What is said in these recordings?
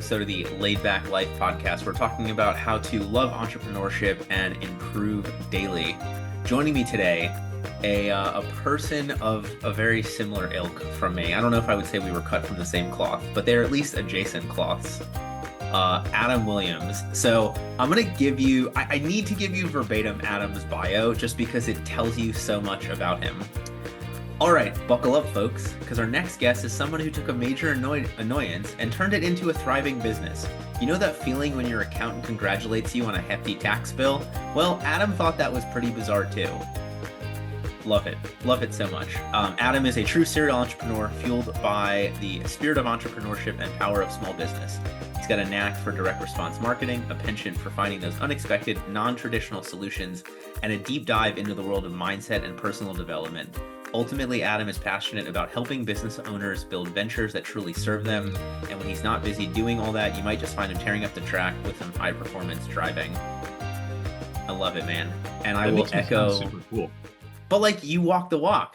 episode of the Lei'd Back Life podcast. We're talking about how to love entrepreneurship and improve daily. Joining me today, a person of a very similar ilk from me. I don't know if I would say we were cut from the same cloth, but they're at least adjacent cloths. Adam Williams. So I'm going to give you, I need to give you verbatim Adam's bio just because it tells you so much about him. All right, buckle up, folks, because our next guest is someone who took a major annoyance and turned it into a thriving business. You know that feeling when your accountant congratulates you on a hefty tax bill? Well, Adam thought that was pretty bizarre too. Love it. Love it so much. Adam is a true serial entrepreneur fueled by the spirit of entrepreneurship and power of small business. He's got a knack for direct response marketing, a penchant for finding those unexpected, non-traditional solutions, and a deep dive into the world of mindset and personal development. Ultimately, Adam is passionate about helping business owners build ventures that truly serve them. And when he's not busy doing all that, you might just find him tearing up the track with some high performance driving. I love it, man. And I will echo. Super cool. But like, you walk the walk.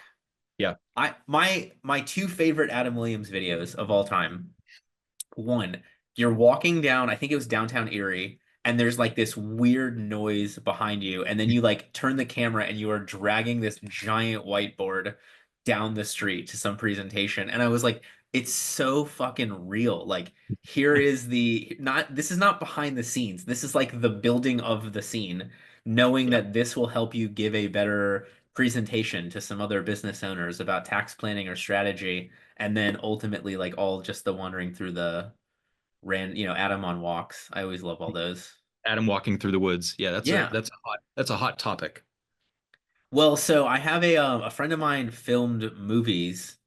Yeah. My two favorite Adam Williams videos of all time. One, you're walking down, I think it was downtown Erie, and there's like this weird noise behind you, and then you like turn the camera and you are dragging this giant whiteboard down the street to some presentation. And I was like, it's so fucking real. Like, here is this is not behind the scenes. This is like the building of the scene, knowing that this will help you give a better presentation to some other business owners about tax planning or strategy. And then ultimately, like, all just the wandering through the Adam on walks. I always love all those. Adam walking through the woods. Yeah, that's a hot topic. Well, so I have a friend of mine filmed movies,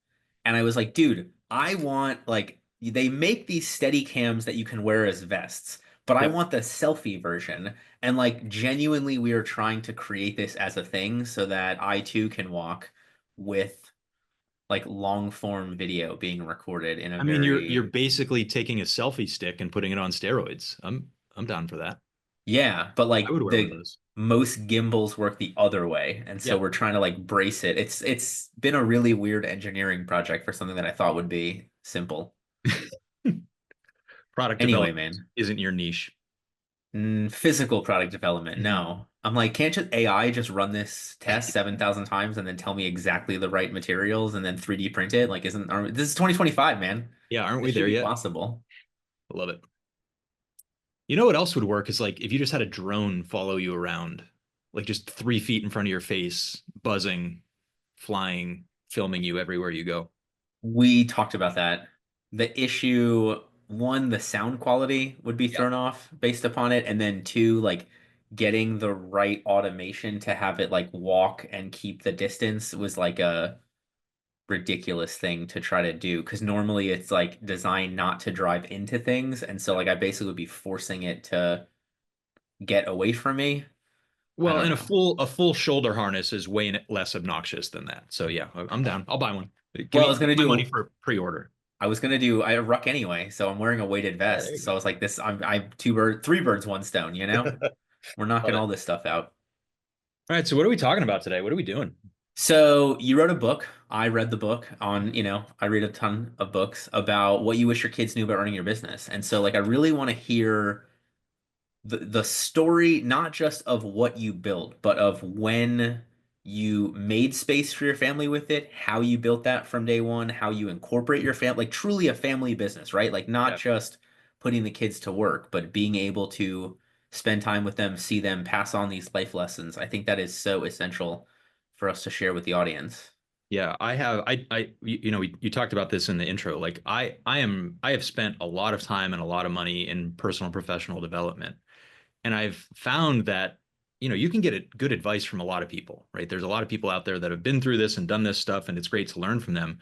and I was like, dude, I want, like, they make these steady cams that you can wear as vests, but I Yep. want the selfie version. And like, genuinely, we are trying to create this as a thing so that I too can walk with like long form video being recorded in a I mean, very you're basically taking a selfie stick and putting it on steroids. I'm down for that. Yeah, but I like would wear one of the those. most gimbals work the other way, and so Yeah. we're trying to like brace it. It's been a really weird engineering project for something that I thought would be simple. Product Anyway, development man, isn't your niche. physical product development, Mhm. no. I'm like, can't just AI just run this test 7,000 times and then tell me exactly the right materials and then 3D print it? Like, this is 2025, man? Yeah, aren't we This should there be yet? possible. I love it. You know what else would work is like if you just had a drone follow you around, like just 3 feet in front of your face, buzzing, flying, filming you everywhere you go. We talked about that. The issue, one, the sound quality would be Yeah. thrown off based upon it, and then two, like getting the right automation to have it like walk and keep the distance was like a ridiculous thing to try to do because normally it's like designed not to drive into things, and so like I basically would be forcing it to get away from me. I Well, don't and a know. full shoulder harness is way less obnoxious than that. So yeah, I'm down. I'll buy one. Well, Give me my money for pre-order. I was gonna do a ruck anyway, so I'm wearing a weighted Yeah, there vest. you So go. I was like, I'm three birds, one stone, you know? We're knocking Love it. all this stuff out. All right, so what are we talking about today? What are we doing? So you wrote a book. I read the book on, I read a ton of books about what you wish your kids knew about running your business. And so like I really want to hear the story, not just of what you built, but of when you made space for your family with it, how you built that from day one, how you incorporate your family, like truly a family business, right? Like not Yeah. just putting the kids to work, but being able to spend time with them, see them, pass on these life lessons. I think that is so essential for us to share with the audience. Yeah, I have you know, you talked about this in the intro. Like I have spent a lot of time and a lot of money in personal and professional development. And I've found that, you know, you can get good advice from a lot of people, right? There's a lot of people out there that have been through this and done this stuff, and it's great to learn from them.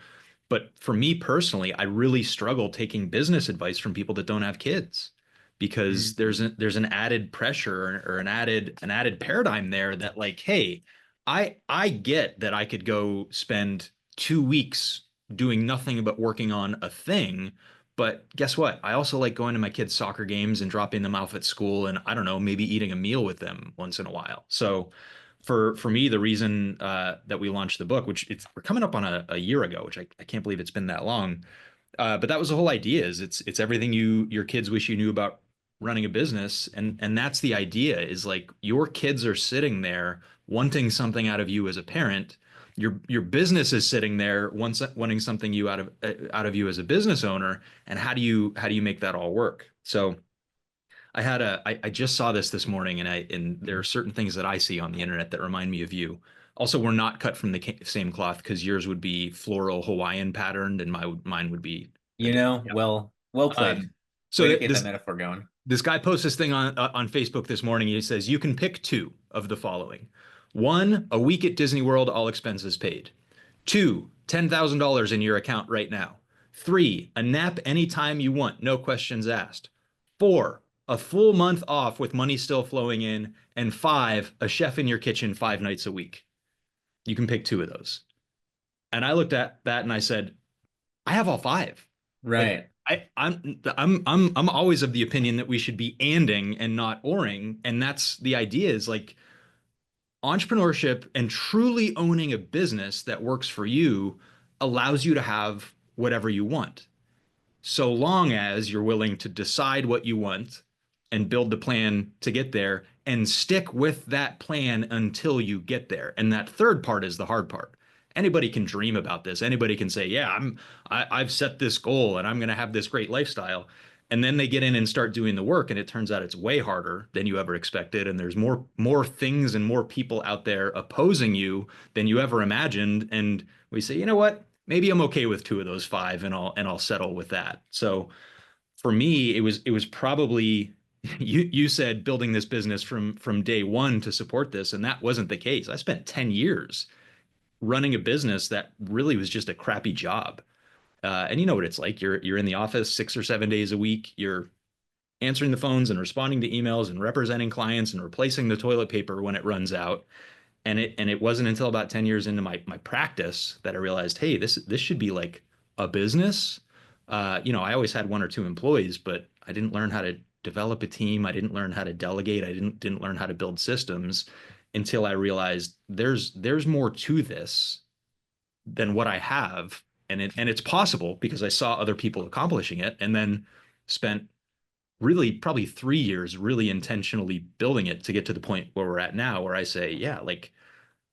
But for me personally, I really struggle taking business advice from people that don't have kids because Mm. there's an added pressure or an added paradigm there that like, hey, I get that I could go spend 2 weeks doing nothing but working on a thing, but guess what? I also like going to my kids' soccer games and dropping them off at school and I don't know, maybe eating a meal with them once in a while. So for me, the reason that we launched the book, which we're coming up on a year ago, which I can't believe it's been that long, But that was the whole idea is it's everything your kids wish you knew about running a business. And that's the idea is like your kids are sitting there wanting something out of you as a parent. Your business is sitting there wanting something out of you as a business owner. And how do you make that all work? So I just saw this morning, and there are certain things that I see on the internet that remind me of you. Also, we're not cut from the same cloth because yours would be floral Hawaiian patterned, and mine would be a You different. know, well played. Um, so Way to get that this metaphor going. this guy posts this thing on Facebook this morning. He says you can pick two of the following: one, a week at Disney World, all expenses paid; two, $10,000 in your account right now; three, a nap anytime you want, no questions asked; four, a full month off with money still flowing in; and five, a chef in your kitchen 5 nights a week. You can pick two of those. And I looked at that and I said, I have all five. Like Right. I'm always of the opinion that we should be anding and not oring. And that's the idea is like entrepreneurship and truly owning a business that works for you allows you to have whatever you want so long as you're willing to decide what you want and build the plan to get there and stick with that plan until you get there. And that third part is the hard part. Anybody can dream about this. Anybody can say, "Yeah, I've set this goal and I'm going to have this great lifestyle." And then they get in and start doing the work, and it turns out it's way harder than you ever expected. And there's more things and more people out there opposing you than you ever imagined. And we say, you know what? Maybe I'm okay with two of those five, and I'll settle with that. So for me, it was probably you said building this business from day one to support this, and that wasn't the case. I spent 10 years running a business that really was just a crappy job. And you know what it's like. You're in the office 6 or 7 days a week. You're answering the phones and responding to emails and representing clients and replacing the toilet paper when it runs out. And it wasn't until about 10 years into my practice that I realized, hey, this should be like a business. I always had one or two employees, but I didn't learn how to develop a team. I didn't learn how to delegate. I didn't learn how to build systems until I realized there's more to this than what I have. And it's possible because I saw other people accomplishing it and then spent really probably 3 years really intentionally building it to get to the point where we're at now, where I say, yeah, like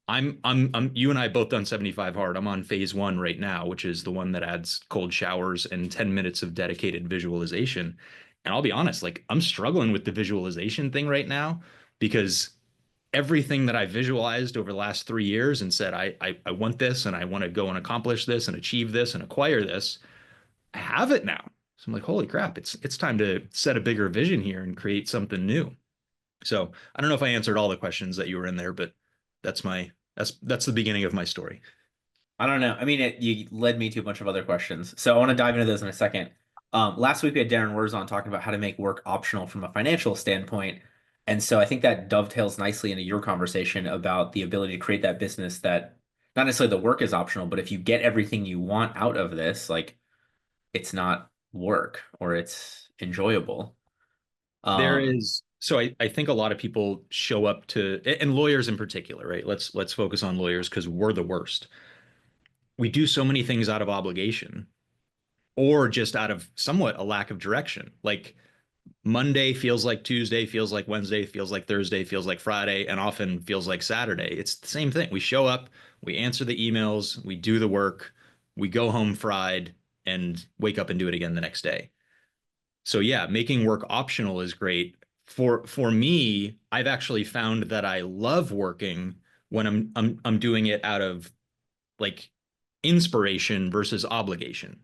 you and I both done 75 hard. I'm on phase one right now, which is the one that adds cold showers and 10 minutes of dedicated visualization. And I'll be honest, like I'm struggling with the visualization thing right now because everything that I visualized over the last 3 years and said, I want this and I want to go and accomplish this and achieve this and acquire this, I have it now. So I'm like, holy crap, it's time to set a bigger vision here and create something new. So I don't know if I answered all the questions that you were in there, but that's the beginning of my story. I don't know. I mean, you led me to a bunch of other questions. So I want to dive into those in a second. Last week we had Darren Wurzon talking about how to make work optional from a financial standpoint. And so I think that dovetails nicely into your conversation about the ability to create that business that not necessarily the work is optional, but if you get everything you want out of this, like it's not work or it's enjoyable. There Um, is so I think a lot of people show up to and lawyers in particular, right? Let's focus on lawyers because we're the worst. We do so many things out of obligation or just out of somewhat a lack of direction. Like Monday feels like Tuesday, feels like Wednesday, feels like Thursday, feels like Friday, and often feels like Saturday. It's the same thing. We show up, we answer the emails, we do the work, we go home fried, and wake up and do it again the next day. So yeah, making work optional is great. For me, I've actually found that I love working when I'm doing it out of like inspiration versus obligation.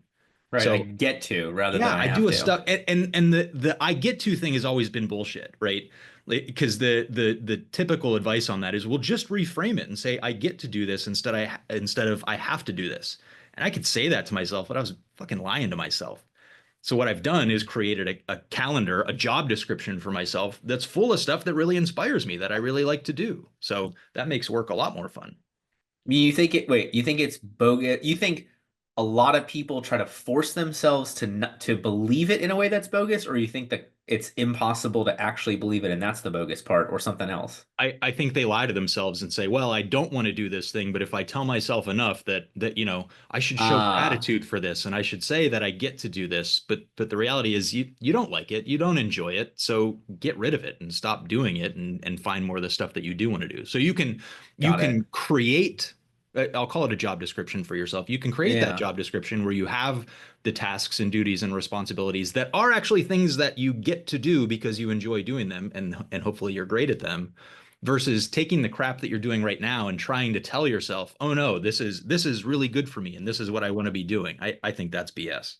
right. So Like get to rather than yeah, I I have do a to. stuff and the I get to thing has always been bullshit, right? Because the typical advice on that is we'll just reframe it and say I get to do this instead of I have to do this. And I could say that to myself, but I was fucking lying to myself. So what I've done is created a calendar, a job description for myself that's full of stuff that really inspires me that I really like to do. So that makes work a lot more fun. You think it's bogus? You think a lot of people try to force themselves to not, to believe it in a way that's bogus, or you think that it's impossible to actually believe it, and that's the bogus part, or something else. I think they lie to themselves and say, well, I don't want to do this thing, but if I tell myself enough that I should show Ah, gratitude for this and I should say that I get to do this, but the reality is you don't like it, you don't enjoy it, so get rid of it and stop doing it and find more of the stuff that you do want to do. So you got it. can create I'll call it a job description for yourself. You can create that Yeah. job description where you have the tasks and duties and responsibilities that are actually things that you get to do because you enjoy doing them and hopefully you're great at them versus taking the crap that you're doing right now and trying to tell yourself, "Oh no, this is really good for me and this is what I want to be doing." I think that's BS.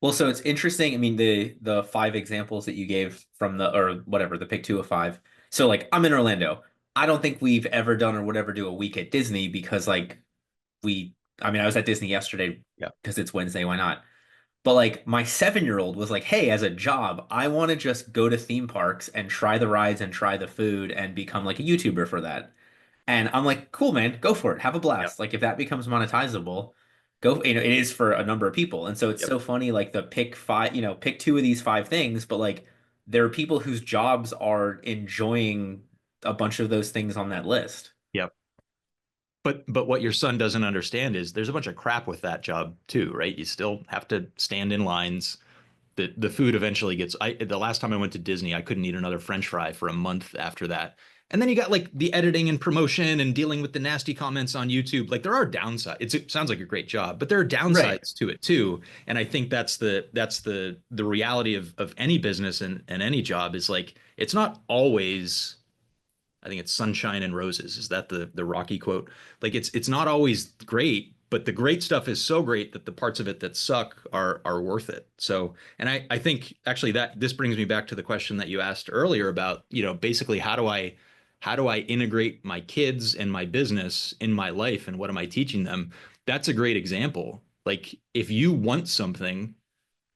Well, so it's interesting. I mean, the five examples that you gave from the or whatever, the pick two of five. So like I'm in Orlando. I don't think we've ever done or would ever do a week at Disney because like we I mean, I was at Disney yesterday Yeah. because it's Wednesday, why not? But like my 7-year-old was like, "Hey, as a job, I want to just go to theme parks and try the rides and try the food and become like a YouTuber for that." And I'm like, "Cool, man, go for it. Have a Yep. blast. Like if that becomes monetizable, go, it is for a number of people." And so it's Yep. so funny like the pick five, pick two of these five things, but like there are people whose jobs are enjoying a bunch of those things on that list. Yep. But what your son doesn't understand is there's a bunch of crap with that job too, right? You still have to stand in lines. The food eventually gets the last time I went to Disney, I couldn't eat another French fry for a month after that. And then you got like the editing and promotion and dealing with the nasty comments on YouTube. Like there are downsides. It sounds like a great job, but there are Right. downsides to it too. And I think that's the reality of any business and any job is like it's not always I think it's sunshine and roses. Is that the Rocky quote? Like it's not always great, but the great stuff is so great that the parts of it that suck are worth it. So, and I think actually that this brings me back to the question that you asked earlier about, basically how do I integrate my kids and my business in my life and what am I teaching them? That's a great example. Like if you want something,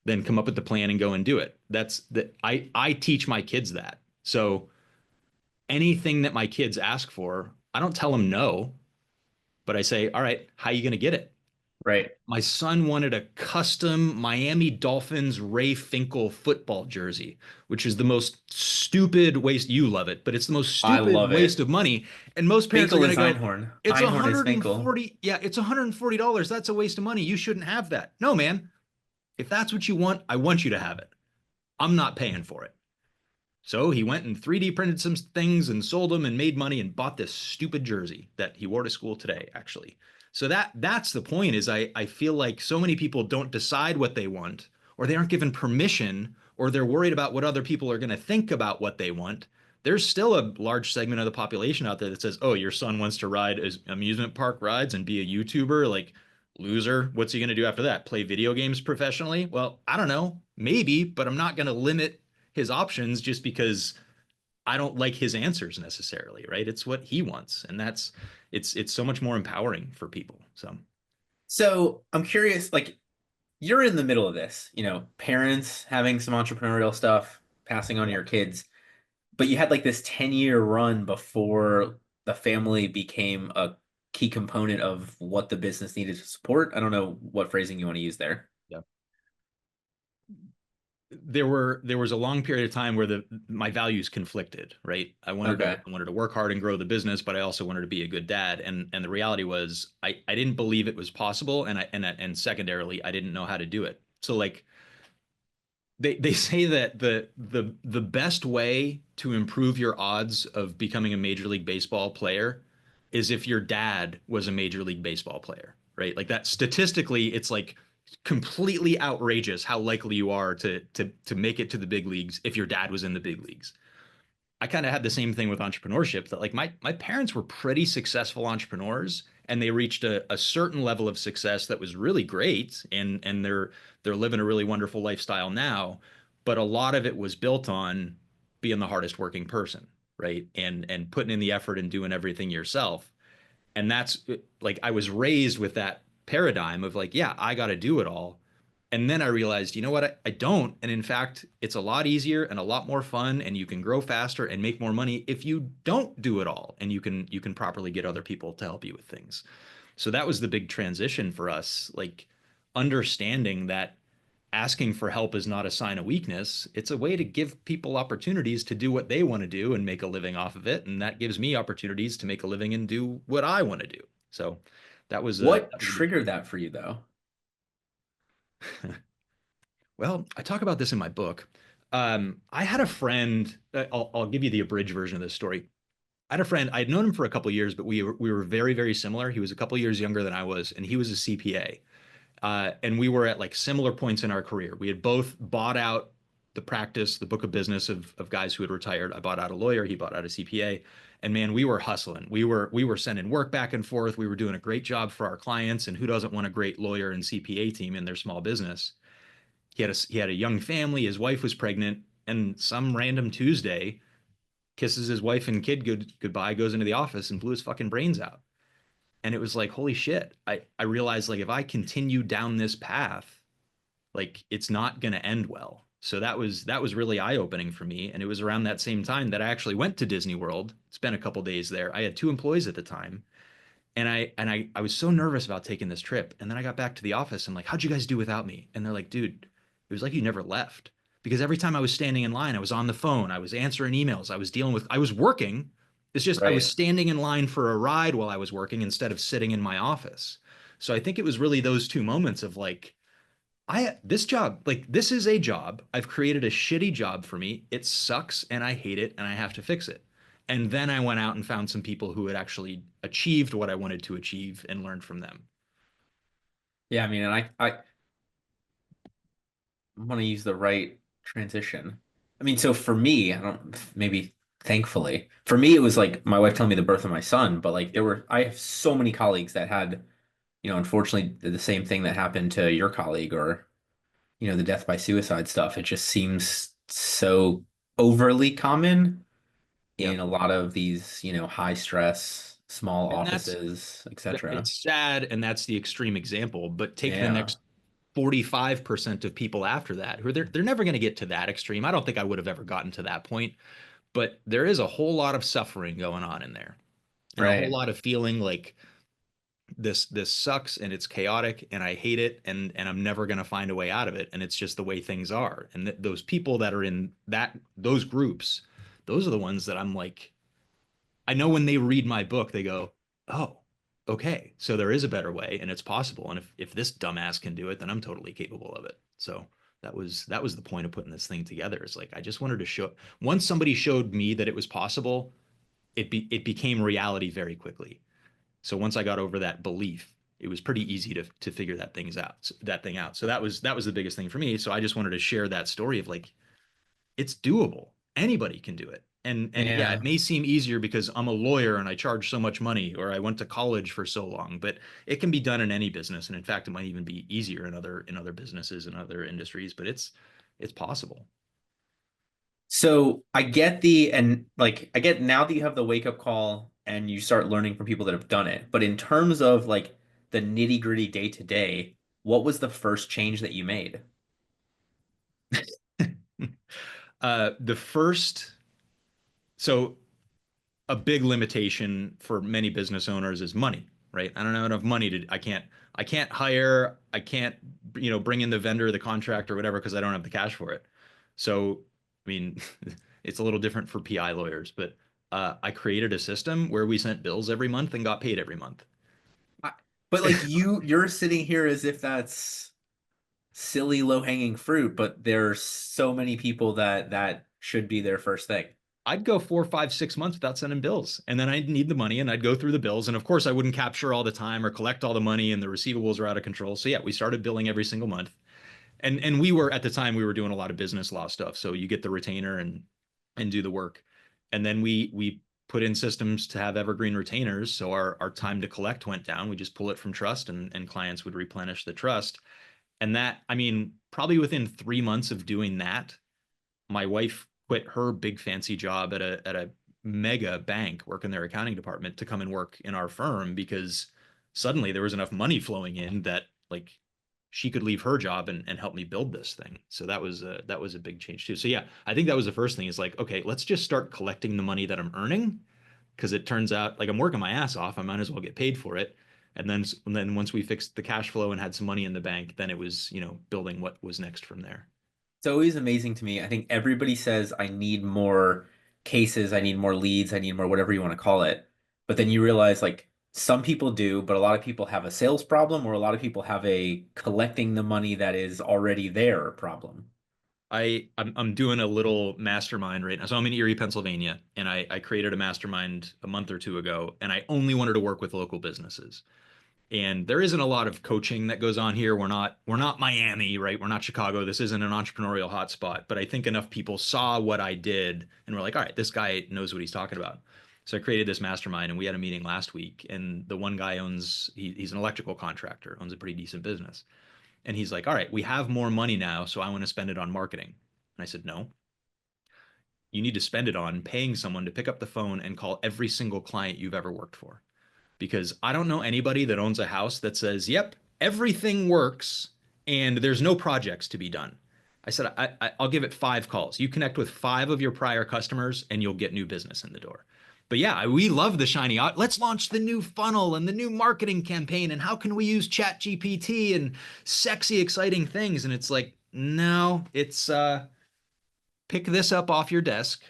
then come up with the plan and go and do it. That's that I teach my kids that. So anything that my kids ask for, I don't tell them no, but I say, all right, how are you going to get it? Right. My son wanted a custom Miami Dolphins Ray Finkel football jersey, which is the most stupid waste. You love it, but it's the most I stupid love waste it. of money. And most parents are Finkel going to is go, Einhorn. it's Einhorn is Finkel. 140. Yeah, it's $140. That's a waste of money. You shouldn't have that. No, man. If that's what you want, I want you to have it. I'm not paying for it. So he went and 3D printed some things and sold them and made money and bought this stupid jersey that he wore to school today, actually. So that's the point is I feel like so many people don't decide what they want or they aren't given permission or they're worried about what other people are going to think about what they want. There's still a large segment of the population out there that says, "Oh, your son wants to ride amusement park rides and be a YouTuber." Like, loser, what's he going to do after that? Play video games professionally? Well, I don't know. Maybe, but I'm not going to limit his options just because I don't like his answers necessarily, right? It's what he wants, and it's so much more empowering for people. So So I'm curious, like you're in the middle of this, parents having some entrepreneurial stuff, passing on to yeah, your kids, but you had like this 10-year run before the family became a key component of what the business needed to support. I don't know what phrasing you want to use there. yeah. There was a long period of time where my values conflicted, right? I wanted to Okay. I wanted to work hard and grow the business, but I also wanted to be a good dad. And the reality was I didn't believe it was possible, and secondarily I didn't know how to do it. So like they say that the best way to improve your odds of becoming a Major League Baseball player is if your dad was a Major League Baseball player, right? Like that statistically, it's like completely outrageous how likely you are to make it to the big leagues if your dad was in the big leagues. I kind of had the same thing with entrepreneurship that like my parents were pretty successful entrepreneurs and they reached a certain level of success that was really great and they're living a really wonderful lifestyle now, but a lot of it was built on being the hardest working person, right? And putting in the effort and doing everything yourself. And that's like I was raised with that paradigm of like, yeah, I got to do it all. And then I realized, you know what? I don't. And in fact, it's a lot easier and a lot more fun, and you can grow faster and make more money if you don't do it all, and you can properly get other people to help you with things. So that was the big transition for us, like understanding that asking for help is not a sign of weakness. It's a way to give people opportunities to do what they want to do and make a living off of it. And that gives me opportunities to make a living and do what I want to do. So What that was a big triggered thing. that for you though? Well, I talk about this in my book. I had a friend. I'll give you the abridged version of this story. I had a friend. I had known him for a couple of years, but we were very very similar. He was a couple of years younger than I was, and he was a CPA. And we were at like similar points in our career. We had both bought out the practice, the book of business of guys who had retired. I bought out a lawyer. He bought out a CPA. And man, we were hustling. We were sending work back and forth. We were doing a great job for our clients. And who doesn't want a great lawyer and CPA team in their small business? He had a young family. His wife was pregnant, and some random Tuesday kisses his wife and kid goodbye, goes into the office and blew his fucking brains out. And it was like, holy shit. I realized like if I continue down this path, like it's not going to end well. So that was really eye-opening for me. And it was around that same time that I actually went to Disney World, spent a couple days there. I had two employees at the time. And I was so nervous about taking this trip. And then I got back to the office. I'm like, how'd you guys do without me? And they're like, dude, it was like you never left. Because every time I was standing in line, I was on the phone, I was answering emails, I was working. It's just I was Right. standing in line for a ride while I was working instead of sitting in my office. So I think it was really those two moments of like, this job, like this is a job. I've created a shitty job for me. It sucks and I hate it and I have to fix it. And then I went out and found some people who had actually achieved what I wanted to achieve and learned from them. Yeah, I mean, and I want to use the right transition. I mean, so for me, I don't maybe thankfully, for me it was like my wife telling me the birth of my son, but like Yep. I have so many colleagues that had, unfortunately the same thing that happened to your colleague or, the death by suicide stuff. It just seems so overly common in Yep. a lot of these, high stress, small And that's offices, etc. it's sad and that's the extreme example, but take the Yeah, next 45% of people after that who they're never going to get to that extreme. I don't think I would have ever gotten to that point, but there is a whole lot of suffering going on in there and a whole right. lot of feeling like this sucks and it's chaotic and I hate it and I'm never going to find a way out of it and it's just the way things are. And those people that are in those groups, those are the ones that I'm like I know when they read my book they go, "Oh, okay. So there is a better way and it's possible and if this dumbass can do it, then I'm totally capable of it." So that was the point of putting this thing together. It's like I just wanted to show once somebody showed me that it was possible, it became reality very quickly. So once I got over that belief, it was pretty easy to figure that thing out. So that was the biggest thing for me. So I just wanted to share that story of like it's doable. Anybody can do it. And yeah, it Yeah. may seem easier because I'm a lawyer and I charge so much money or I went to college for so long, but it can be done in any business. And in fact, it might even be easier in other businesses and other industries, but it's possible. So I get now that you have the wake up call and you start learning from people that have done it. But in terms of like the nitty gritty day to day, what was the first change that you made? The first so a big limitation for many business owners is money, right? I don't have enough money I can't hire, I can't, bring in the vendor, the contract or whatever because I don't have the cash for it. So, I mean, it's a little different for PI lawyers, but I created a system where we sent bills every month and got paid every month. I- But like you're sitting here as if that's silly low hanging fruit, but there's so many people that should be their first thing. I'd go 4, 5, 6 months without sending bills. And then I'd need the money and I'd go through the bills. And of course, I wouldn't capture all the time or collect all the money and the receivables are out of control. So yeah, we started billing every single month. And we were at the time we were doing a lot of business law stuff. So you get the retainer and do the work. And then we put in systems to have evergreen retainers. So our time to collect went down. We just pull it from trust and clients would replenish the trust. And that, I mean, probably within 3 months of doing that, my wife quit her big fancy job at a mega bank working their accounting department to come and work in our firm because suddenly there was enough money flowing in that like she could leave her job and help me build this thing. So that was a big change too. So yeah, I think that was the first thing is like, okay, let's just start collecting the money that I'm earning because it turns out like I'm working my ass off. I might as well get paid for it. And then once we fixed the cash flow and had some money in the bank, then it was, building what was next from there. It's always amazing to me. I think everybody says, I need more cases, I need more leads, I need more whatever you want to call it. But then you realize, like, some people do, but a lot of people have a sales problem, or a lot of people have a collecting the money that is already there problem. I'm doing a little mastermind right now. So I'm in Erie, Pennsylvania, and I created a mastermind a month or two ago, and I only wanted to work with local businesses. And there isn't a lot of coaching that goes on here. We're not Miami, right? We're not Chicago. This isn't an entrepreneurial hotspot. But I think enough people saw what I did and were like, all right, this guy knows what he's talking about. So I created this mastermind, and we had a meeting last week. And the one guy he's an electrical contractor, owns a pretty decent business. And he's like, all right, we have more money now, so I want to spend it on marketing. And I said, no, you need to spend it on paying someone to pick up the phone and call every single client you've ever worked for. Because I don't know anybody that owns a house that says, yep, everything works and there's no projects to be done. I said, I'll give it 5 calls. You connect with 5 of your prior customers and you'll get new business in the door. But yeah, we love the shiny. Let's launch the new funnel and the new marketing campaign. And how can we use Chat GPT and sexy, exciting things? And it's like, no, it's pick this up off your desk,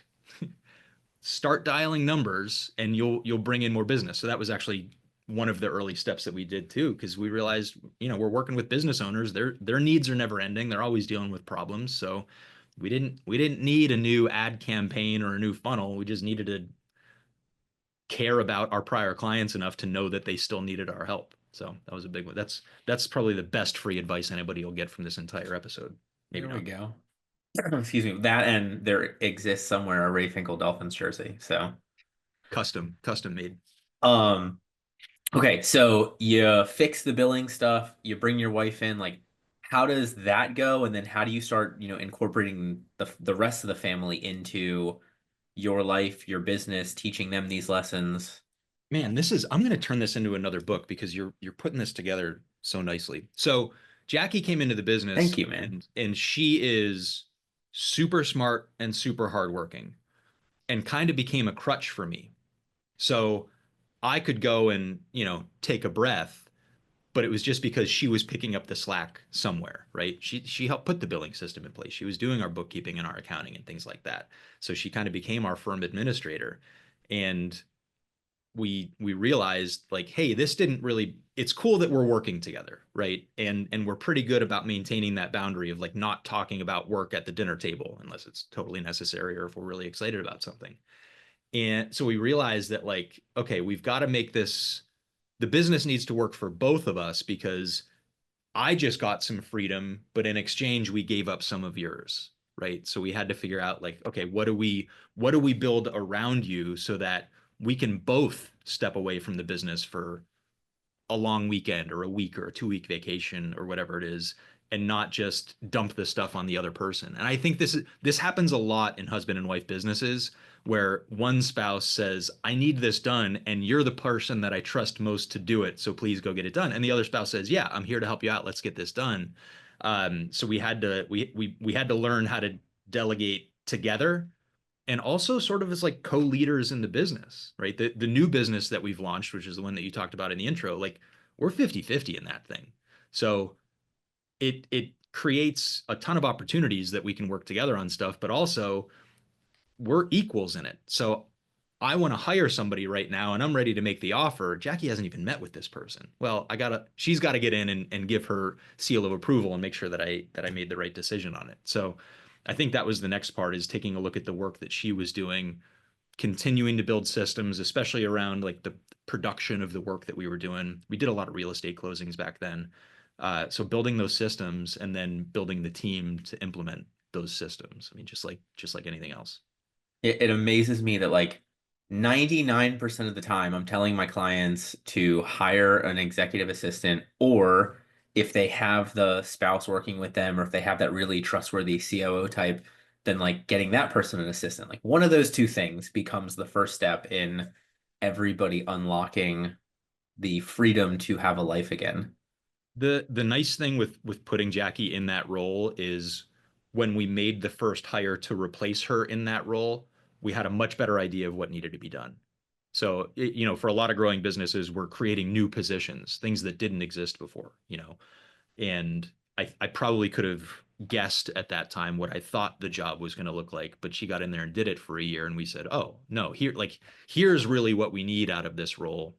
start dialing numbers, and you'll bring in more business. So that was actually one of the early steps that we did too, because we realized, we're working with business owners. Their needs are never ending. They're always dealing with problems. So we didn't need a new ad campaign or a new funnel. We just needed to care about our prior clients enough to know that they still needed our help. So that was a big one. That's probably the best free advice anybody will get from this entire episode. Maybe There we not. go. Excuse me. That, and there exists somewhere a Ray Finkel Dolphins jersey. So, Custom made. um, okay, so you fix the billing stuff, you bring your wife in, like, how does that go? And then how do you start, incorporating the rest of the family into your life, your business, teaching them these lessons? Man, I'm going to turn this into another book because you're putting this together so nicely. So Jackie came into the Thank business you, man. and she is super smart and super hardworking and kind of became a crutch for me. So I could go and, take a breath, but it was just because she was picking up the slack somewhere, right? She helped put the billing system in place. She was doing our bookkeeping and our accounting and things like that. So she kind of became our firm administrator. And we realized, like, hey, this didn't really, it's cool that we're working together, right? And we're pretty good about maintaining that boundary of, like, not talking about work at the dinner table unless it's totally necessary or if we're really excited about something. And so we realized that, like, okay, we've got to make this, the business needs to work for both of us, because I just got some freedom, but in exchange we gave up some of yours, right? So we had to figure out, like, okay, what do we build around you so that we can both step away from the business for a long weekend or a week or a 2 week vacation or whatever it is, and not just dump the stuff on the other person. And I think this happens a lot in husband and wife businesses, where one spouse says, I need this done, and you're the person that I trust most to do it, so please go get it done. And the other spouse says, yeah, I'm here to help you out, let's get this done. So we had to learn how to delegate together, and also sort of as, like, co-leaders in the business, right? The new business that we've launched, which is the one that you talked about in the intro, like, we're 50-50 in that thing. So it creates a ton of opportunities that we can work together on stuff, but also we're equals in it. So I want to hire somebody right now and I'm ready to make the offer. Jackie hasn't even met with this person. Well, she's got to get in and give her seal of approval and make sure that I made the right decision on it. So I think that was the next part, is taking a look at the work that she was doing, continuing to build systems, especially around, like, the production of the work that we were doing. We did a lot of real estate closings back then. So building those systems and then building the team to implement those systems. I mean, just like anything else. It amazes me that, like, 99% of the time I'm telling my clients to hire an executive assistant, or if they have the spouse working with them, or if they have that really trustworthy COO type, then, like, getting that person an assistant. Like, one of those two things becomes the first step in everybody unlocking the freedom to have a life again. The nice thing with putting Jackie in that role is, when we made the first hire to replace her in that role, we had a much better idea of what needed to be done. So, for a lot of growing businesses, we're creating new positions, things that didn't exist before, and I probably could have guessed at that time what I thought the job was going to look like, but she got in there and did it for a year, and we said, "Oh, no, here's really what we need out of this role,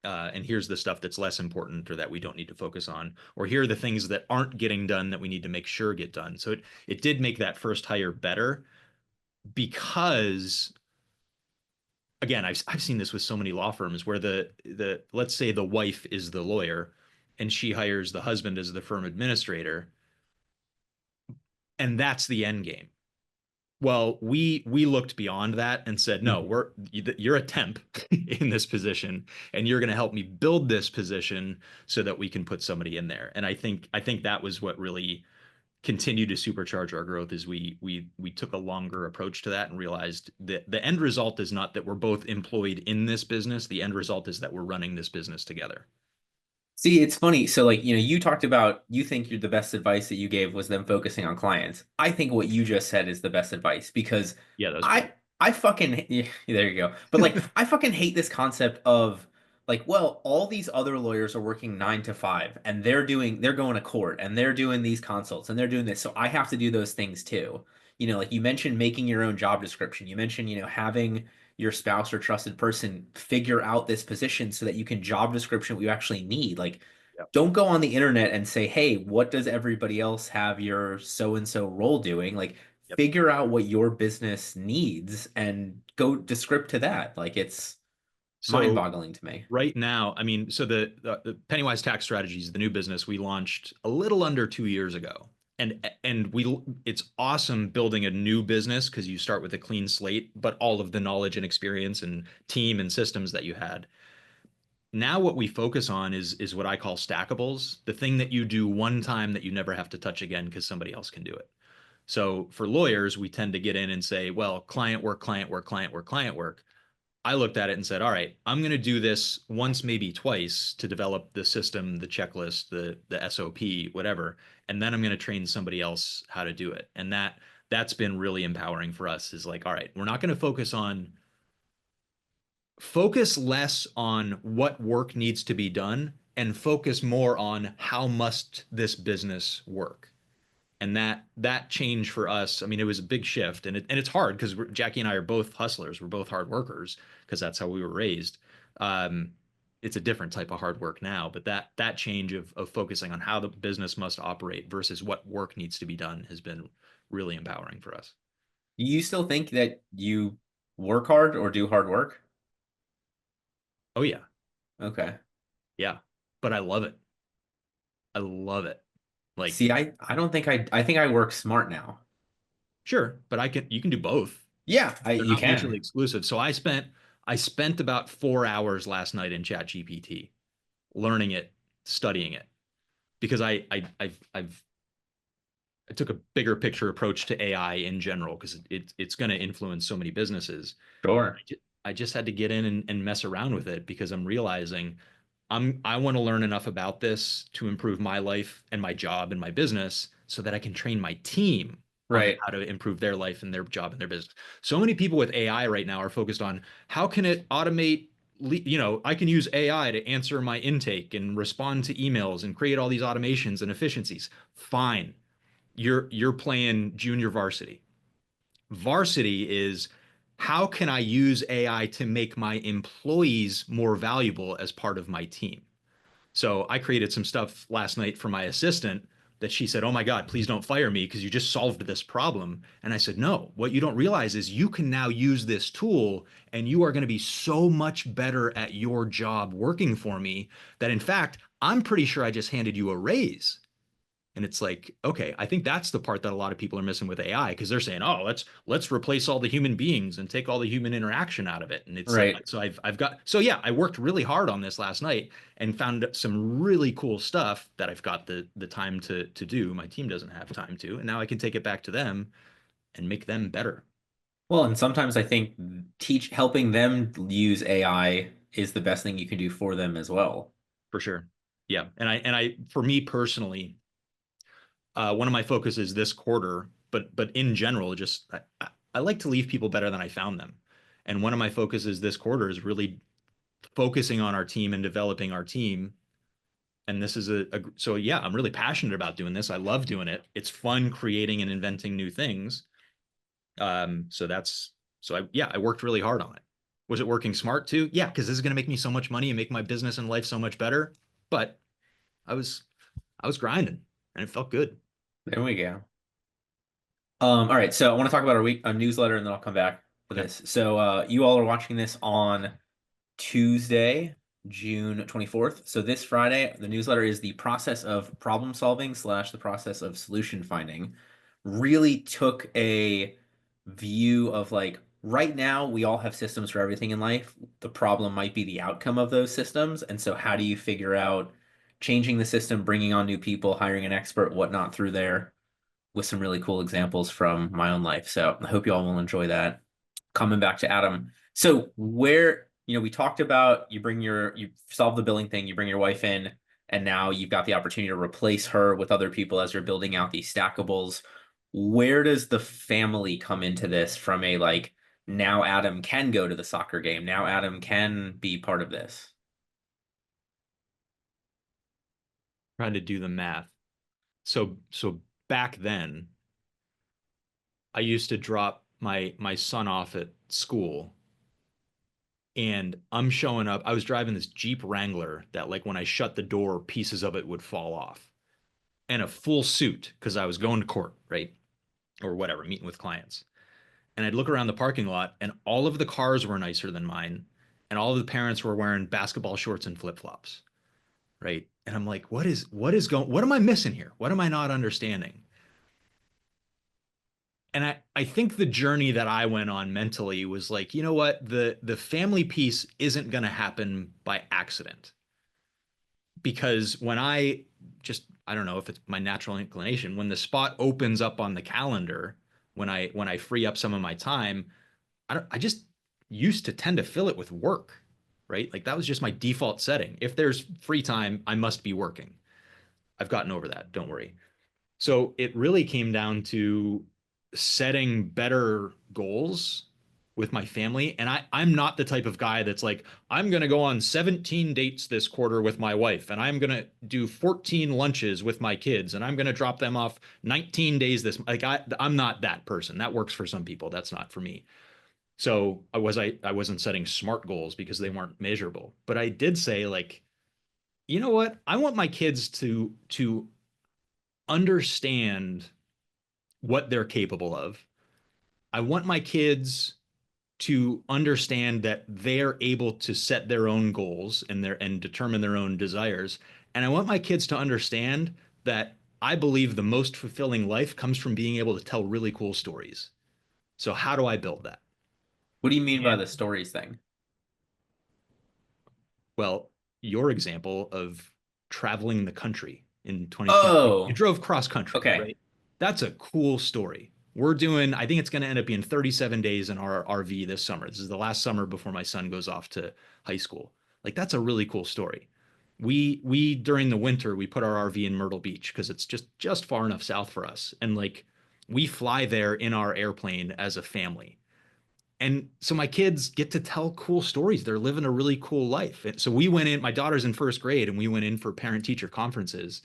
and here's the stuff that's less important or that we don't need to focus on, or here are the things that aren't getting done that we need to make sure get done." So it did make that first hire better because again, I've seen this with so many law firms where the let's say the wife is the lawyer and she hires the husband as the firm administrator, and that's the end game. Well, we looked beyond that and said, no, Mhm. you're a temp in this position, and you're going to help me build this position so that we can put somebody in there. And I think that was what really continued to supercharge our growth is we took a longer approach to that and realized that the end result is not that we're both employed in this business. The end result is that we're running this business together. See, it's funny. So, like, you talked about you think the best advice that you gave was them focusing on clients. I think what you just said is the best advice because Yeah, that was great. I fucking yeah, there you go. But like, I fucking hate this concept of like, well, all these other lawyers are working 9 to 5 and they're going to court and they're doing these consults and they're doing this, so I have to do those things too. Like you mentioned making your own job description. You mentioned, having your spouse or trusted person figure out this position so that you can job description what you actually need. Like, Yep. don't go on the internet and say, hey, what does everybody else have your so and so role doing? Like, Yep. figure out what your business needs and go descript to that. Like, it's mind So boggling to me. right now, I mean, so the Pennywise Tax Strategies, the new business we launched a little under 2 years ago. And it's awesome building a new business because you start with a clean slate, but all of the knowledge and experience and team and systems that you had. Now what we focus on is what I call stackables, the thing that you do one time that you never have to touch again because somebody else can do it. So for lawyers, we tend to get in and say, well, client work, client work, client work, client work. I looked at it and said, all right, I'm going to do this once, maybe twice to develop the system, the checklist, the SOP, whatever, and then I'm going to train somebody else how to do it. And that's been really empowering for us is like, all right, we're not going to focus less on what work needs to be done and focus more on how must this business work. And that change for us, I mean, it was a big shift, and it's hard because Jackie and I are both hustlers. We're both hard workers because that's how we were raised. Um, it's a different type of hard work now, but that change of focusing on how the business must operate versus what work needs to be done has been really empowering for us. Do you still think that you work hard or do hard work? Oh yeah, Okay. yeah, but I love it. I love it. See, Like, I don't think I think I work smart now. sure, but you can do both. Yeah, They're you not mutually can. exclusive. So I spent about 4 hours last night in Chat GPT learning it, studying it, because I took a bigger picture approach to AI in general because it's going to influence so many businesses. Sure. I just had to get in and mess around with it because I'm realizing I want to learn enough about this to improve my life and my job and my business so that I can train my team on Right. how to improve their life and their job and their business. So many people with AI right now are focused on how can it automate, I can use AI to answer my intake and respond to emails and create all these automations and efficiencies. Fine. You're playing junior varsity. Varsity is how can I use AI to make my employees more valuable as part of my team? So I created some stuff last night for my assistant that she said, "Oh my God, please don't fire me because you just solved this problem." And I said, "No, what you don't realize is you can now use this tool and you are going to be so much better at your job working for me that in fact, I'm pretty sure I just handed you a raise." And it's like, okay, I think that's the part that a lot of people are missing with AI because they're saying, "Oh, let's replace all the human beings and take all the human interaction out of it." And it's like, Right. so I've got so yeah, I worked really hard on this last night and found some really cool stuff that I've got the time to do. My team doesn't have time to, and now I can take it back to them and make them better Well, and sometimes I think helping them use AI is the best thing you can do for them as well. for sure. Yeah, and I for me personally, one of my focuses this quarter, but in general, just I like to leave people better than I found them. And one of my focuses this quarter is really focusing on our team and developing our team. And this is so yeah, I'm really passionate about doing this. I love doing it. It's fun creating and inventing new things. So that's so I worked really hard on it. Was it working smart too? Yeah, because this is going to make me so much money and make my business and life so much better. But I was I was grinding and it felt good. There we go. All right, so I want to talk about our week, a newsletter, and then I'll come back for Okay. this. So, you all are watching this on Tuesday, June 24th. So this Friday, the newsletter is the process of problem solving slash the process of solution finding. Really took a view of like right now we all have systems for everything in life. The problem might be the outcome of those systems. And so how do you figure out changing the system, bringing on new people, hiring an expert, whatnot through there with some really cool examples from my own life. So I hope you all will enjoy that. Coming back to Adam. So where, we talked about you solve the billing thing, you bring your wife in, and now you've got the opportunity to replace her with other people as you're building out these stackables. Where does the family come into this from a like, now Adam can go to the soccer game. Now Adam can be part of this. Trying to do the math. So back then, I used to drop my son off at school and I'm showing up. I was driving this Jeep Wrangler that like when I shut the door, pieces of it would fall off. And a full suit because I was going to court, right? Or whatever, meeting with clients. And I'd look around the parking lot and all of the cars were nicer than mine. And all of the parents were wearing basketball shorts and flip-flops, right? And I'm like, what am I missing here? What am I not understanding? And I think the journey that I went on mentally was like, you know what? The family piece isn't going to happen by accident. Because when I don't know if it's my natural inclination, when the spot opens up on the calendar, when I free up some of my time, I just used to tend to fill it with work, right? Like that was just my default setting. If there's free time, I must be working. I've gotten over that, don't worry. So it really came down to setting better goals with my family. And I'm not the type of guy that's like, I'm going to go on 17 dates this quarter with my wife, and I'm going to do 14 lunches with my kids, and I'm going to drop them off 19 days this. Like I'm not that person. That works for some people. That's not for me. So I wasn't setting smart goals because they weren't measurable. But I did say like, you know what? I want my kids to understand what they're capable of. I want my kids to understand that they're able to set their own goals and determine their own desires. And I want my kids to understand that I believe the most fulfilling life comes from being able to tell really cool stories. So how do I build that? What do you mean by And the stories thing? well, your example of traveling the country in 2020, you Oh, drove cross country, okay. right? That's a cool story. We're doing, I think it's going to end up being 37 days in our RV this summer. This is the last summer before my son goes off to high school. Like that's a really cool story. We during the winter, we put our RV in Myrtle Beach because it's just far enough south for us. And like we fly there in our airplane as a family. And so my kids get to tell cool stories. They're living a really cool life. And so we went in, my daughter's in first grade, and we went in for parent teacher conferences.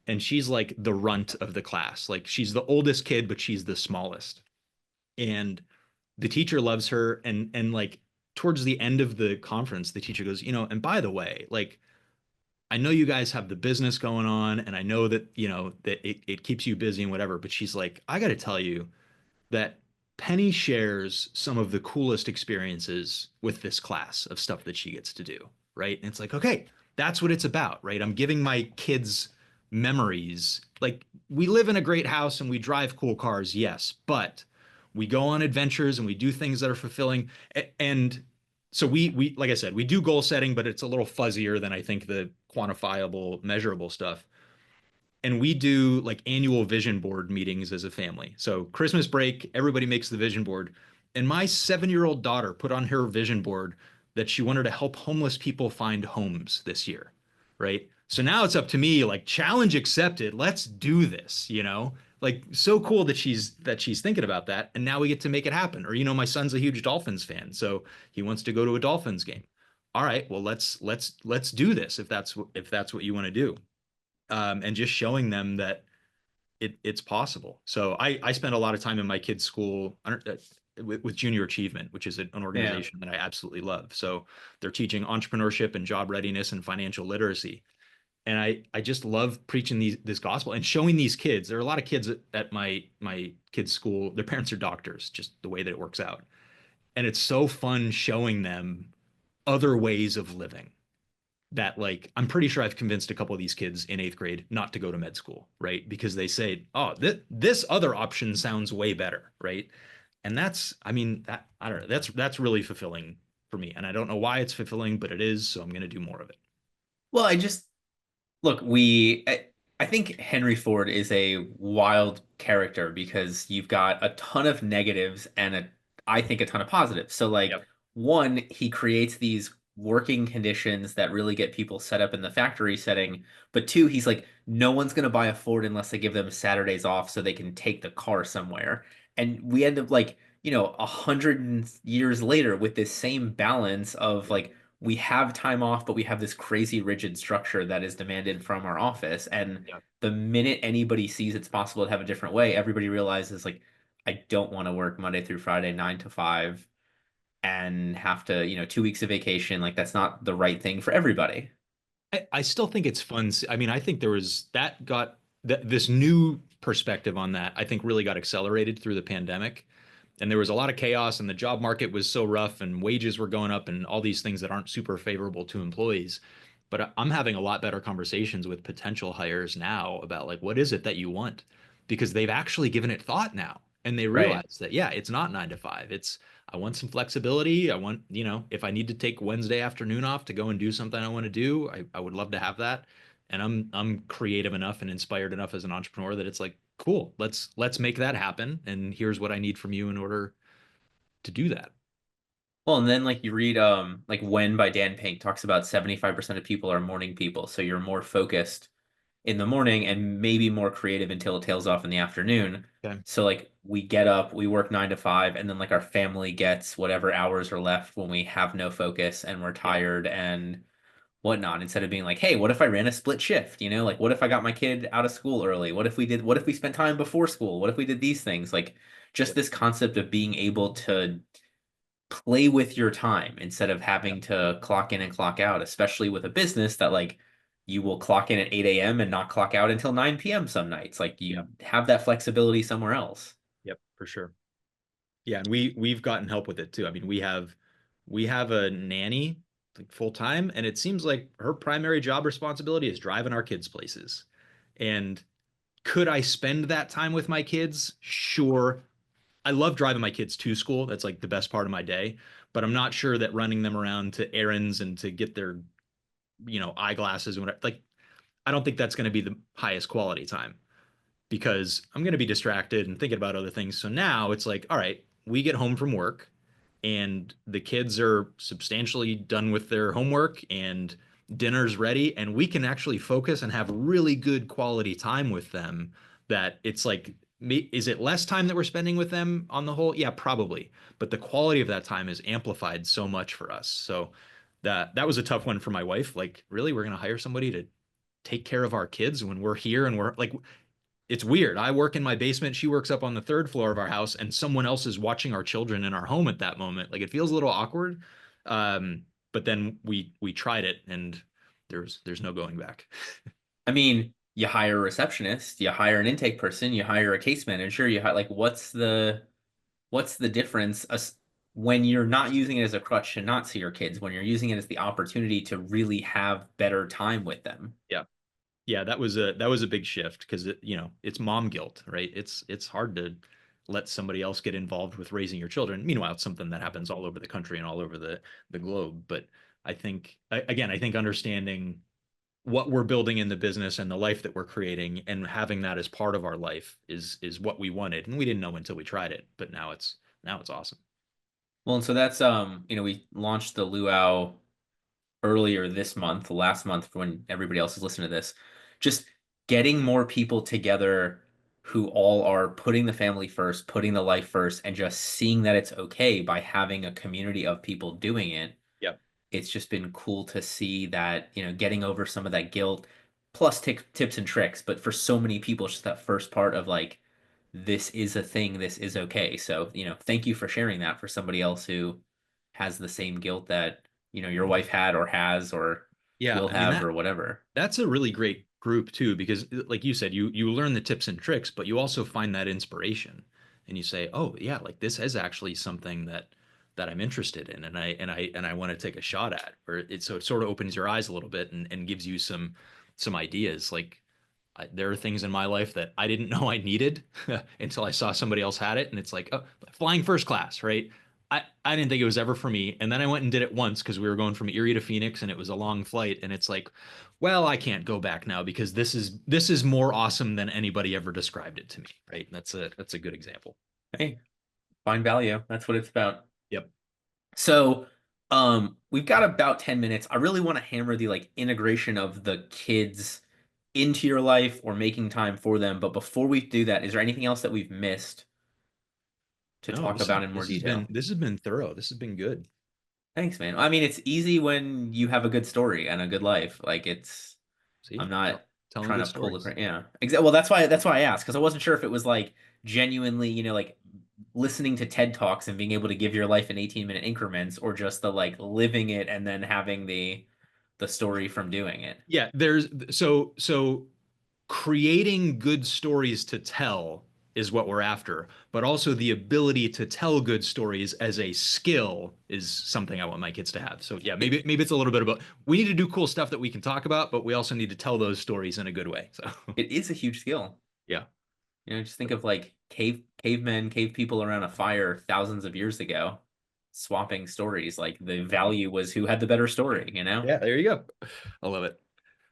And she's like the runt of the class. Like she's the oldest kid, but she's the smallest. And the teacher loves her. And like towards the end of the conference, the teacher goes, and by the way, like I know you guys have the business going on, and I know that, that it keeps you busy and whatever. But she's like, I got to tell you, that Penny shares some of the coolest experiences with this class of stuff that she gets to do, right? And it's like, okay, that's what it's about, right? I'm giving my kids memories. Like we live in a great house and we drive cool cars, yes, but we go on adventures and we do things that are fulfilling. And so we like I said, we do goal setting, but it's a little fuzzier than I think the quantifiable, measurable stuff. And we do like annual vision board meetings as a family. So Christmas break, everybody makes the vision board. And my 7-year-old daughter put on her vision board that she wanted to help homeless people find homes this year. Right. So now it's up to me, like challenge accepted. Let's do this, Like so cool that she's thinking about that, and now we get to make it happen. Or my son's a huge Dolphins fan, so he wants to go to a Dolphins game. All right, well let's do this if that's what you want to do. And just showing them that it's possible. So I spend a lot of time in my kids' school with Junior Achievement, which is an Yeah. organization that I absolutely love. So they're teaching entrepreneurship and job readiness and financial literacy. And I just love preaching this gospel and showing these kids. There are a lot of kids at my kids' school. Their parents are doctors, just the way that it works out. And it's so fun showing them other ways of living that, like, I'm pretty sure I've convinced a couple of these kids in 8th grade not to go to med school, right? Because they say, oh, this other option sounds way better, right? And that's, I mean, that I don't know, that's really fulfilling for me. And I don't know why it's fulfilling, but it is, so I'm going to do more of it. Well, look, I think Henry Ford is a wild character because you've got a ton of negatives and I think a ton of positives. So like Yep. one, he creates these working conditions that really get people set up in the factory setting. But two, he's like, no one's going to buy a Ford unless they give them Saturdays off so they can take the car somewhere. And we end up like, 100 years later with this same balance of like we have time off, but we have this crazy rigid structure that is demanded from our office. And Yep. the minute anybody sees it's possible to have a different way, everybody realizes like, I don't want to work Monday through Friday, 9 to 5, and have to, 2 weeks of vacation. Like that's not the right thing for everybody. I still think it's fun. I mean, I think there was that got this new perspective on that, I think really got accelerated through the pandemic. And there was a lot of chaos, and the job market was so rough, and wages were going up, and all these things that aren't super favorable to employees. But I'm having a lot better conversations with potential hires now about, like, what is it that you want? Because they've actually given it thought now. And they Right. realize that, yeah, it's not 9 to 5. I want some flexibility. I want, if I need to take Wednesday afternoon off to go and do something I want to do, I would love to have that. And I'm creative enough and inspired enough as an entrepreneur that it's like, cool, let's make that happen. And here's what I need from you in order to do that. Well, and then like you read like When by Dan Pink talks about 75% of people are morning people. So you're more focused in the morning and maybe more creative until it tails off in the afternoon. Okay. So like we get up, we work 9 to 5, and then like our family gets whatever hours are left when we have no focus and we're Yep. tired and whatnot, instead of being like, hey, what if I ran a split shift? Like what if I got my kid out of school early? What if we spent time before school? What if we did these things? Like just Yep. this concept of being able to play with your time instead of Yep. having to clock in and clock out, especially with a business that like you will clock in at 8 a.m. and not clock out until 9 p.m. some nights. Like you Yep. have that flexibility somewhere else. Yep. For sure. Yeah, and we've gotten help with it too. I mean, we have a nanny, like, full time, and it seems like her primary job responsibility is driving our kids places. And could I spend that time with my kids? Sure. I love driving my kids to school. That's like the best part of my day. But I'm not sure that running them around to errands and to get their, eyeglasses and whatever, like, I don't think that's going to be the highest quality time because I'm going to be distracted and thinking about other things. So now it's like, all right, we get home from work and the kids are substantially done with their homework and dinner's ready, and we can actually focus and have really good quality time with them. That it's like, is it less time that we're spending with them on the whole? Yeah, probably. But the quality of that time is amplified so much for us. So that was a tough one for my wife. Like, really, we're going to hire somebody to take care of our kids when we're here, and we're like, it's weird. I work in my basement. She works up on the third floor of our house, and someone else is watching our children in our home at that moment. Like, it feels a little awkward. But then we tried it, and there's no going back. I mean, you hire a receptionist, you hire an intake person, you hire a case manager, you hire like what's the difference when you're not using it as a crutch to not see your kids, when you're using it as the opportunity to really have better time with them? Yeah, yeah, that was a big shift because it's mom guilt, right? It's hard to let somebody else get involved with raising your children. Meanwhile, it's something that happens all over the country and all over the globe. But I think, again, I think understanding what we're building in the business and the life that we're creating and having that as part of our life is what we wanted, and we didn't know until we tried it, but now it's awesome. Well, and so that's we launched the Luau earlier this month, last month when everybody else is listening to this. Just getting more people together who all are putting the family first, putting the life first, and just seeing that it's okay by having a community of people doing it. Yep. It's just been cool to see that, getting over some of that guilt, plus tips and tricks. But for so many people, it's just that first part of like, this is a thing, this is okay. So, thank you for sharing that for somebody else who has the same guilt that, your wife had or has or Yeah, will I mean have that or whatever. that's a really great group too, because like you said, you learn the tips and tricks, but you also find that inspiration and you say, oh yeah, like this is actually something that I'm interested in and I want to take a shot at. Or it sort of opens your eyes a little bit and gives you some ideas. Like there are things in my life that I didn't know I needed until I saw somebody else had it. And it's like, oh, flying first class, right? I didn't think it was ever for me. And then I went and did it once because we were going from Erie to Phoenix and it was a long flight. And it's like, well, I can't go back now because this is more awesome than anybody ever described it to me, right? And that's a good example. Hey, find value. That's what it's about. Yep. So, we've got about 10 minutes. I really want to hammer the like integration of the kids into your life or making time for them. But before we do that, is there anything else that we've missed to No, talk this is about in more this has been detail? this has been thorough. This has been good. Thanks, man. I mean, it's easy when you have a good story and a good life. Like See, I'm not telling trying good to pull stories. the, yeah. Exactly. Well, that's why I asked because I wasn't sure if it was like genuinely, like listening to TED Talks and being able to give your life in 18-minute increments or just the like living it and then having the story from doing it. Yeah, there's so creating good stories to tell is what we're after, but also the ability to tell good stories as a skill is something I want my kids to have. So yeah, It maybe it's a little bit about we need to do cool stuff that we can talk about, but we also need to tell those stories in a good way. So it is a huge skill. yeah. Just think of like cavemen, cave people around a fire thousands of years ago, swapping stories. Like the value was who had the better story. Yeah, there you go. I love it.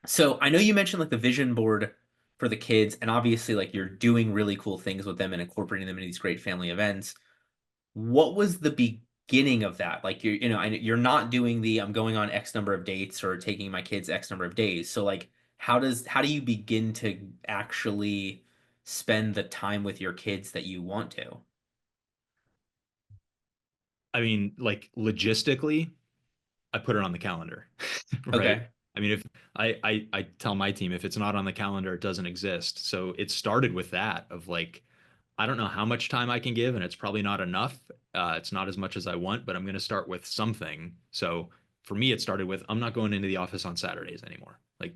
So I know you mentioned like the vision board for the kids, and obviously like you're doing really cool things with them and incorporating them into these great family events. What was the beginning of that? Like you're not doing the I'm going on X number of dates or taking my kids X number of days. So like how do you begin to actually spend the time with your kids that you want to? I mean, like logistically, I put it on the calendar, right? Okay. I mean, if I tell my team if it's not on the calendar, it doesn't exist. So it started with that of like, I don't know how much time I can give, and it's probably not enough. It's not as much as I want, but I'm going to start with something. So for me, it started with I'm not going into the office on Saturdays anymore. Like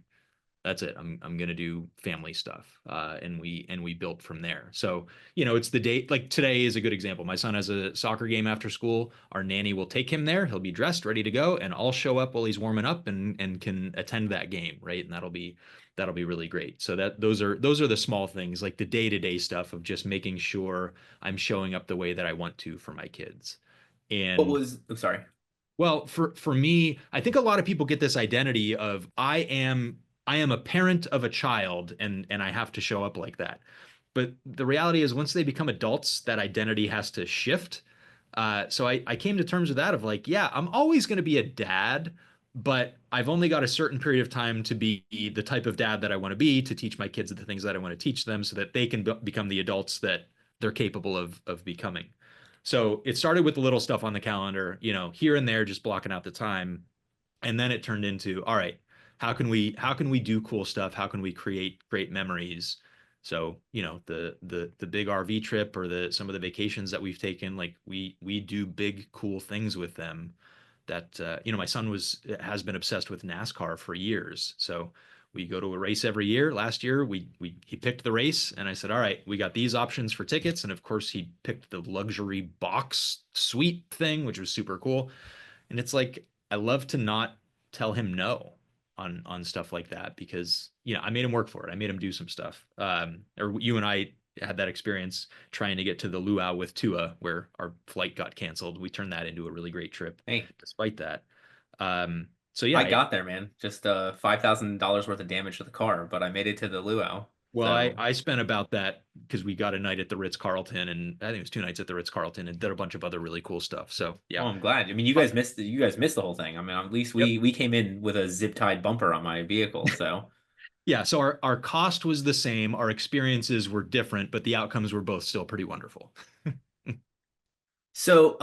that's it. I'm gonna do family stuff, and we built from there. So it's the date. Like today is a good example. My son has a soccer game after school. Our nanny will take him there. He'll be dressed, ready to go, and I'll show up while he's warming up and can attend that game, right? And that'll be really great. So those are the small things, like the day-to-day stuff of just making sure I'm showing up the way that I want to for my kids. What And was I'm sorry. well, for me, I think a lot of people get this identity of I am a parent of a child and I have to show up like that. But the reality is once they become adults, that identity has to shift. So I came to terms with that of like, yeah, I'm always going to be a dad, but I've only got a certain period of time to be the type of dad that I want to be to teach my kids the things that I want to teach them so that they can become the adults that they're capable of becoming. So it started with the little stuff on the calendar, here and there, just blocking out the time. And then it turned into, all right, how can we do cool stuff? How can we create great memories? So, the big RV trip or some of the vacations that we've taken, like we do big cool things with them that my son has been obsessed with NASCAR for years. So we go to a race every year. Last year he picked the race and I said, all right, we got these options for tickets. And of course he picked the luxury box suite thing, which was super cool. And it's like I love to not tell him no on stuff like that because I made him work for it. I made him do some stuff. Or you and I had that experience trying to get to the luau with Tua, where our flight got canceled. We turned that into a really great trip, Hey, despite that. So yeah, I got there, man. Just $5,000 worth of damage to the car, but I made it to the luau. well, I So, I spent about that because we got a night at the Ritz Carlton, and I think it was 2 nights at the Ritz Carlton, and did a bunch of other really cool stuff. So oh, yeah, I'm glad. I mean, you guys missed the whole thing. I mean, at least yep. we came in with a zip tied bumper on my vehicle, so Yeah, so our cost was the same, our experiences were different, but the outcomes were both still pretty wonderful. So,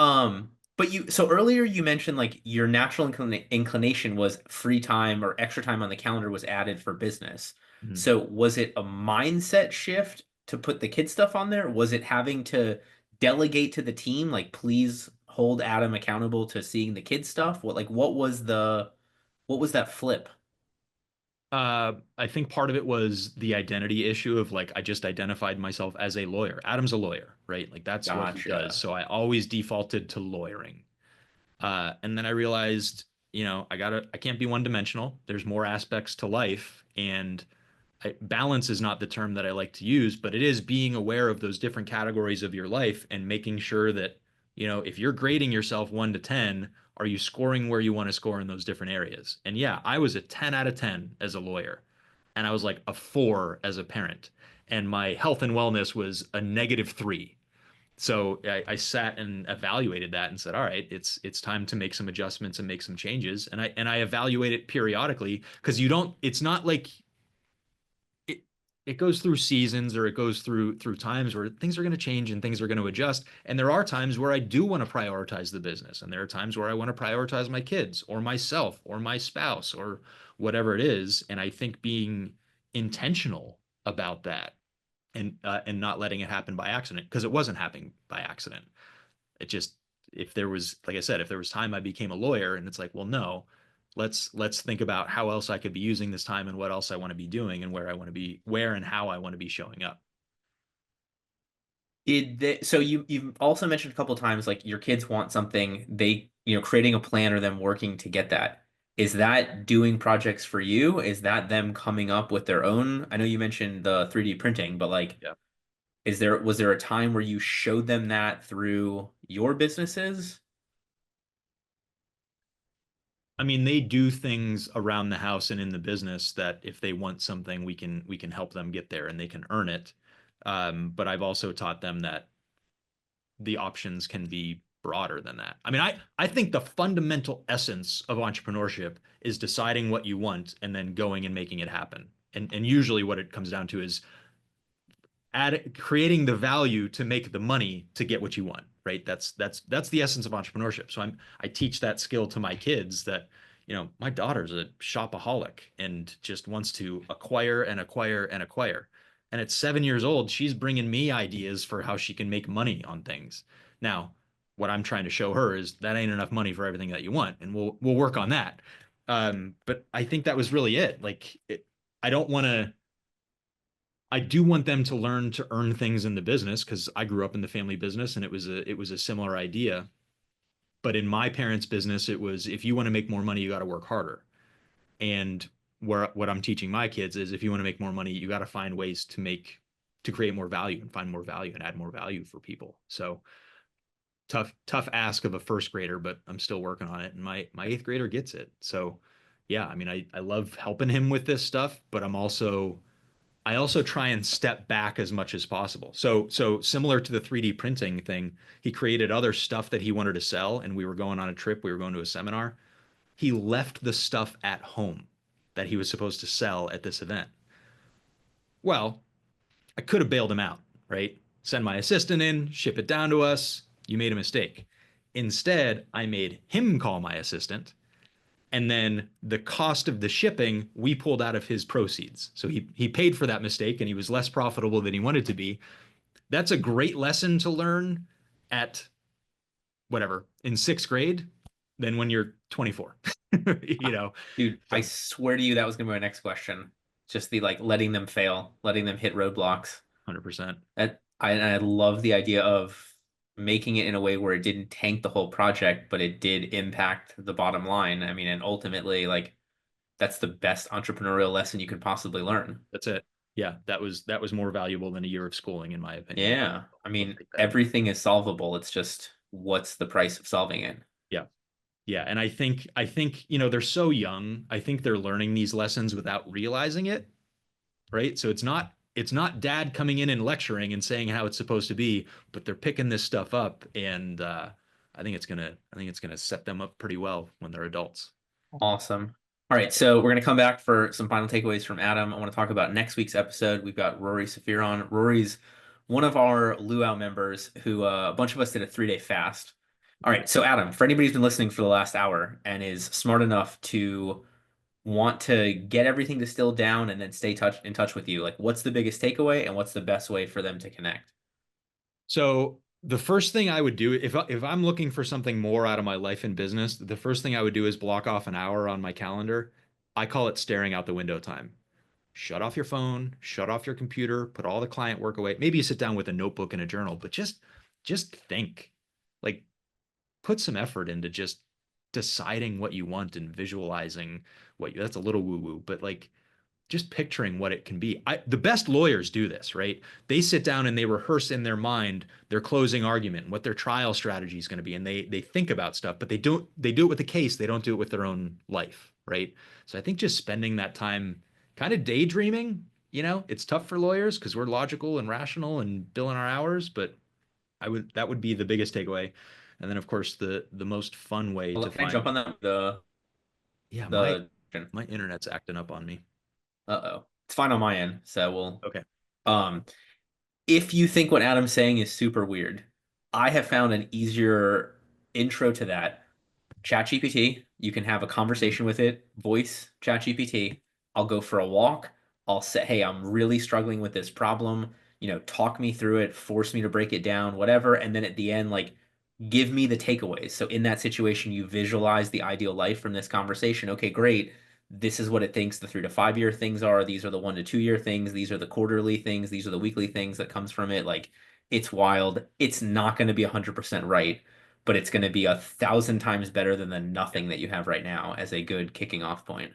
but so earlier you mentioned like your natural inclination was free time or extra time on the calendar was added for business. Mhm. So was it a mindset shift to put the kid stuff on there? Was it having to delegate to the team, like please hold Adam accountable to seeing the kid stuff? What was that flip? I think part of it was the identity issue of like I just identified myself as a lawyer. Adam's a lawyer, right? Like that's what he does. Gotcha. So I always defaulted to lawyering. And then I realized, I can't be one dimensional. There's more aspects to life, and balance is not the term that I like to use, but it is being aware of those different categories of your life and making sure that, if you're grading yourself 1 to 10, are you scoring where you want to score in those different areas? And yeah, I was a 10 out of 10 as a lawyer, and I was like a 4 as a parent, and my health and wellness was a -3. So I sat and evaluated that and said, all right, it's time to make some adjustments and make some changes. And I evaluate it periodically because it's not like it it goes through seasons, or it goes through times where things are going to change and things are going to adjust. And there are times where I do want to prioritize the business, and there are times where I want to prioritize my kids or myself or my spouse or whatever it is. And I think being intentional about that, and not letting it happen by accident, because it wasn't happening by accident. It just, if there was, like I said, if there was time I became a lawyer, and it's like, well, no, let's think about how else I could be using this time and what else I want to be doing and where I want to be, where and how I want to be showing up. So you've also mentioned a couple of times like your kids want something, creating a plan or them working to get that. Is that doing projects for you? Is that them coming up with their own? I know you mentioned the 3D printing, but like Yeah. was there a time where you showed them that through your businesses? I mean, they do things around the house and in the business that if they want something, we can help them get there and they can earn it. But I've also taught them that the options can be broader than that. I mean, I think the fundamental essence of entrepreneurship is deciding what you want and then going and making it happen. And usually what it comes down to is creating the value to make the money to get what you want, right? That's the essence of entrepreneurship. So I teach that skill to my kids that, my daughter's a shopaholic and just wants to acquire and acquire and acquire. And at 7 years old, she's bringing me ideas for how she can make money on things. Now, what I'm trying to show her is that ain't enough money for everything that you want, and we'll work on that. But I think that was really it. I don't want to I do want them to learn to earn things in the business, because I grew up in the family business and it was a similar idea. But in my parents' business, it was, if you want to make more money, you got to work harder. And what I'm teaching my kids is, if you want to make more money, you got to find ways to create more value and find more value and add more value for people. So tough ask of a first grader, but I'm still working on it. And my eighth grader gets it. So yeah, I mean, I love helping him with this stuff, but I also try and step back as much as possible. So similar to the 3D printing thing, he created other stuff that he wanted to sell, and we were going on a trip, we were going to a seminar. He left the stuff at home that he was supposed to sell at this event. Well, I could have bailed him out, right? Send my assistant in, ship it down to us. You made a mistake. Instead, I made him call my assistant, and then the cost of the shipping we pulled out of his proceeds. So he paid for that mistake, and he was less profitable than he wanted to be. That's a great lesson to learn at whatever, in sixth grade, than when you're 24. you know, Dude, I so swear to you that was gonna be my next question. Just the like letting them fail, letting them hit roadblocks. 100%. I love the idea of making it in a way where it didn't tank the whole project, but it did impact the bottom line. I mean, and ultimately, like that's the best entrepreneurial lesson you could possibly learn. That's it. Yeah, that was more valuable than a year of schooling, in my opinion. Yeah. I I'll mean, take that. everything is solvable. It's just what's the price of solving it? Yeah. Yeah, and I think they're so young. I think they're learning these lessons without realizing it, right? So it's not dad coming in and lecturing and saying how it's supposed to be, but they're picking this stuff up, and I think it's gonna set them up pretty well when they're adults. Awesome. All right, so we're going to come back for some final takeaways from Adam. I want to talk about next week's episode. We've got Rory Safir on. Rory's one of our Luau members who a bunch of us did a 3-day fast. All right, so Adam, for anybody who's been listening for the last hour and is smart enough to want to get everything distilled down and then stay in touch with you, like what's the biggest takeaway and what's the best way for them to connect? So the first thing I would do if I'm looking for something more out of my life and business, the first thing I would do is block off an hour on my calendar. I call it staring out the window time. Shut off your phone, shut off your computer, put all the client work away. Maybe you sit down with a notebook and a journal, but just think. Like put some effort into just deciding what you want and visualizing what you, that's a little woo woo, but like just picturing what it can be. The best lawyers do this, right? They sit down and they rehearse in their mind their closing argument, what their trial strategy is going to be, and they think about stuff, but they do it with the case. They don't do it with their own life, right? So I think just spending that time kind of daydreaming, it's tough for lawyers because we're logical and rational and billing our hours, but that would be the biggest takeaway. And then of course the most fun way Well, to can I jump find, on that? yeah, my The my internet's acting up on me. uh-oh. It's fine on my end, so Okay. um if you think what Adam's saying is super weird, I have found an easier intro to that. ChatGPT, you can have a conversation with it, voice ChatGPT. I'll go for a walk. I'll say, hey, I'm really struggling with this problem. Talk me through it, force me to break it down, whatever. And then at the end, like, give me the takeaways. So in that situation, you visualize the ideal life from this conversation. Okay, great. This is what it thinks the 3 to 5 year things are. These are the 1 to 2 year things. These are the quarterly things. These are the weekly things that comes from it. Like, it's wild. It's not going to be 100% right, but it's going to be 1,000 times better than the nothing that you have right now as a good kicking off point.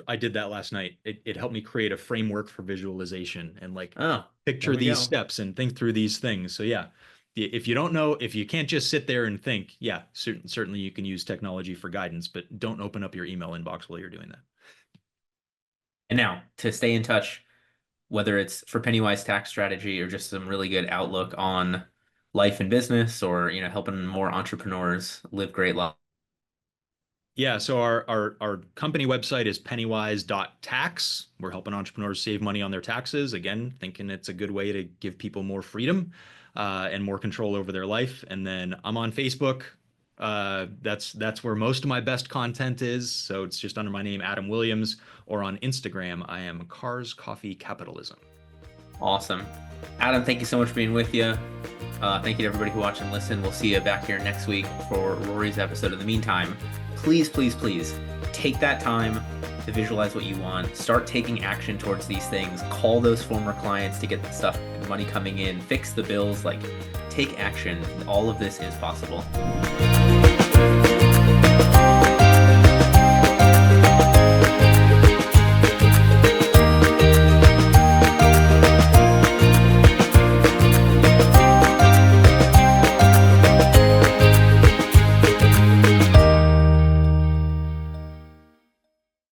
I did that last night. It helped me create a framework for visualization and like Oh, there picture we these go. steps and think through these things. So yeah, if you don't know, if you can't just sit there and think, yeah, certainly you can use technology for guidance, but don't open up your email inbox while you're doing that. And now to stay in touch, whether it's for Pennywise tax strategy or just some really good outlook on life and business or, helping more entrepreneurs live great lives. Yeah, so our company website is pennywise.tax. We're helping entrepreneurs save money on their taxes. Again, thinking it's a good way to give people more freedom and more control over their life. And then I'm on Facebook. That's where most of my best content is. So it's just under my name, Adam Williams, or on Instagram, I am Cars Coffee Capitalism. Awesome. Adam, thank you so much for being with you. Thank you to everybody who watched and listened. We'll see you back here next week for Rory's episode. In the meantime, please, please, please take that time to visualize what you want. Start taking action towards these things. Call those former clients to get the stuff, money coming in, fix the bills, like take action. All of this is possible.